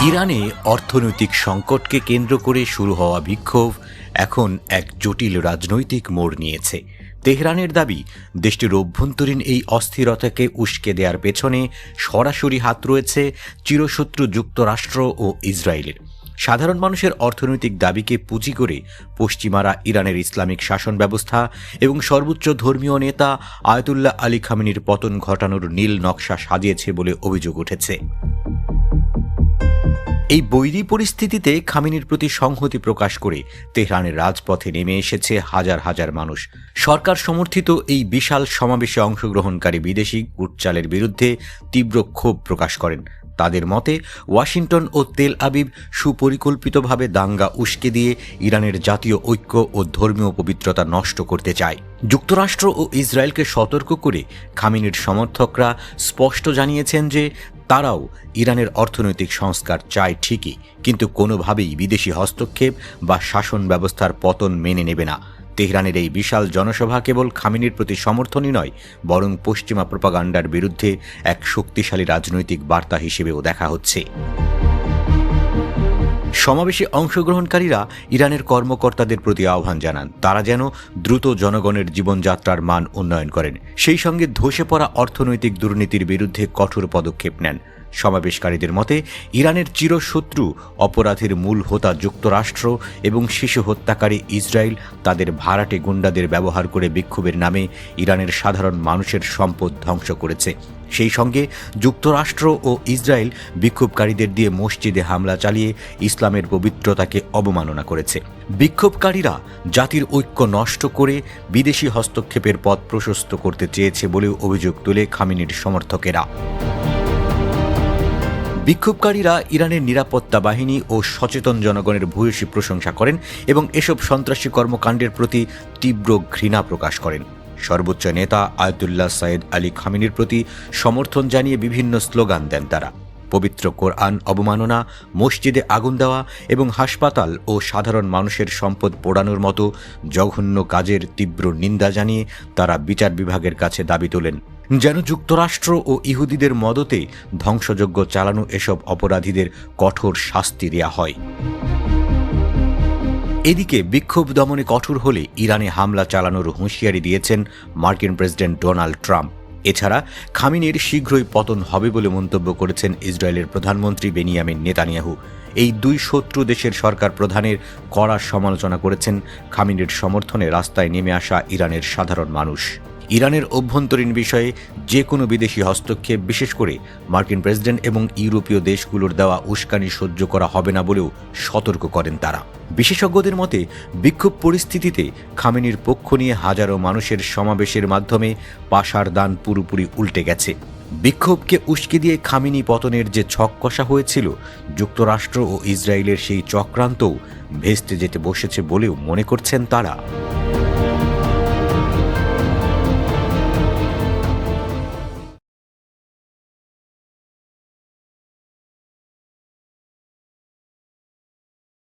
ইরানে অর্থনৈতিক সংকটকে কেন্দ্র করে শুরু হওয়া বিক্ষোভ এখন এক জটিল রাজনৈতিক মোড় নিয়েছে। তেহরানের দাবি, দেশটির অভ্যন্তরীণ এই অস্থিরতাকে উস্কে দেওয়ার পেছনে সরাসরি হাত রয়েছে চিরশত্রু যুক্তরাষ্ট্র ও ইসরায়েলের। সাধারণ মানুষের অর্থনৈতিক দাবিকে পুঁজি করে পশ্চিমারা ইরানের ইসলামিক শাসন ব্যবস্থা এবং সর্বোচ্চ ধর্মীয় নেতা আয়াতুল্লাহ আলী খামেনির পতন ঘটানোর নীল নকশা সাজিয়েছে বলে অভিযোগ উঠেছে। এই বৈরী পরিস্থিতিতে খামেনির প্রতি সংহতি প্রকাশ করে তেহরানের রাজপথে নেমে এসেছে হাজার হাজার মানুষ। সরকার সমর্থিত এই বিশাল সমাবেশে অংশগ্রহণকারী বিদেশি উটচালের বিরুদ্ধে তীব্র ক্ষোভ প্রকাশ করেন। তাদের মতে ওয়াশিংটন ও তেল আবিব সুপরিকল্পিতভাবে দাঙ্গা উস্কে দিয়ে ইরানের জাতীয় ঐক্য ও ধর্মীয় পবিত্রতা নষ্ট করতে চায়। যুক্তরাষ্ট্র ও ইসরায়েলকে সতর্ক করে খামেনির সমর্থকরা স্পষ্ট জানিয়েছেন যে তারাও ইরানের অর্থনৈতিক সংস্কার চায় ঠিকই, কিন্তু কোনোভাবেই বিদেশি হস্তক্ষেপ বা শাসন ব্যবস্থার পতন মেনে নেবে না। তেহরানের এই বিশাল জনসভা কেবল খামেনির প্রতি সমর্থনই নয়, বরং পশ্চিমা প্রোপাগান্ডার বিরুদ্ধে এক শক্তিশালী রাজনৈতিক বার্তা হিসেবেও দেখা হচ্ছে। সমাবেশে অংশগ্রহণকারীরা ইরানের কর্মকর্তাদের প্রতি আহ্বান জানান তারা যেন দ্রুত জনগণের জীবনযাত্রার মান উন্নয়ন করেন, সেই সঙ্গে ধসে পড়া অর্থনৈতিক দুর্নীতির বিরুদ্ধে কঠোর পদক্ষেপ নেন। সমাবেশকারীদের মতে ইরানের চিরশত্রু অপরাধের মূল হোতা যুক্তরাষ্ট্র এবং শিশু হত্যাকারী ইসরায়েল তাদের ভাড়াটে গুন্ডাদের ব্যবহার করে বিক্ষোভের নামে ইরানের সাধারণ মানুষের সম্পদ ধ্বংস করেছে। সেই সঙ্গে যুক্তরাষ্ট্র ও ইসরায়েল বিক্ষোভকারীদের দিয়ে মসজিদে হামলা চালিয়ে ইসলামের পবিত্রতাকে অবমাননা করেছে। বিক্ষোভকারীরা জাতির ঐক্য নষ্ট করে বিদেশি হস্তক্ষেপের পথ প্রশস্ত করতে চেয়েছে বলেও অভিযোগ তোলে খামেনির সমর্থকেরা। বিক্ষোভকারীরা ইরানের নিরাপত্তা বাহিনী ও সচেতন জনগণের ভূয়সী প্রশংসা করেন এবং এসব সন্ত্রাসী কর্মকাণ্ডের প্রতি তীব্র ঘৃণা প্রকাশ করেন। সর্বোচ্চ নেতা আয়াতুল্লাহ সাইয়েদ আলী খামেনির প্রতি সমর্থন জানিয়ে বিভিন্ন স্লোগান দেন তারা। পবিত্র কোরআন অবমাননা, মসজিদে আগুন দেওয়া এবং হাসপাতাল ও সাধারণ মানুষের সম্পদ পোড়ানোর মতো জঘন্য কাজের তীব্র নিন্দা জানিয়ে তারা বিচার বিভাগের কাছে দাবি তোলেন যেন যুক্তরাষ্ট্র ও ইহুদিদের মদতে ধ্বংসযজ্ঞ চালানো এসব অপরাধীদের কঠোর শাস্তি দেয়া হয়। এদিকে বিক্ষোভ দমনে কঠোর হলে ইরানে হামলা চালানোর হুঁশিয়ারি দিয়েছেন মার্কিন প্রেসিডেন্ট ডোনাল্ড ট্রাম্প। এছাড়া খামেনির শীঘ্রই পতন হবে বলে মন্তব্য করেছেন ইসরায়েলের প্রধানমন্ত্রী বেনিয়ামিন নেতানিয়াহু। এই দুই শত্রু দেশের সরকার প্রধানের কড়া সমালোচনা করেছেন খামেনির সমর্থনে রাস্তায় নেমে আসা ইরানের সাধারণ মানুষ। ইরানের অভ্যন্তরীণ বিষয়ে যে কোনো বিদেশি হস্তক্ষেপ, বিশেষ করে মার্কিন প্রেসিডেন্ট এবং ইউরোপীয় দেশগুলোর দেওয়া উস্কানি সহ্য করা হবে না বলেও সতর্ক করেন তারা। বিশেষজ্ঞদের মতে বিক্ষোভ পরিস্থিতিতে খামেনির পক্ষ নিয়ে হাজারো মানুষের সমাবেশের মাধ্যমে পাশার দান পুরোপুরি উল্টে গেছে। বিক্ষোভকে উস্কে দিয়ে খামেনি পতনের যে ছক কষা হয়েছিল, যুক্তরাষ্ট্র ও ইসরায়েলের সেই চক্রান্তও ভেস্তে যেতে বসেছে বলেও মনে করছেন তারা।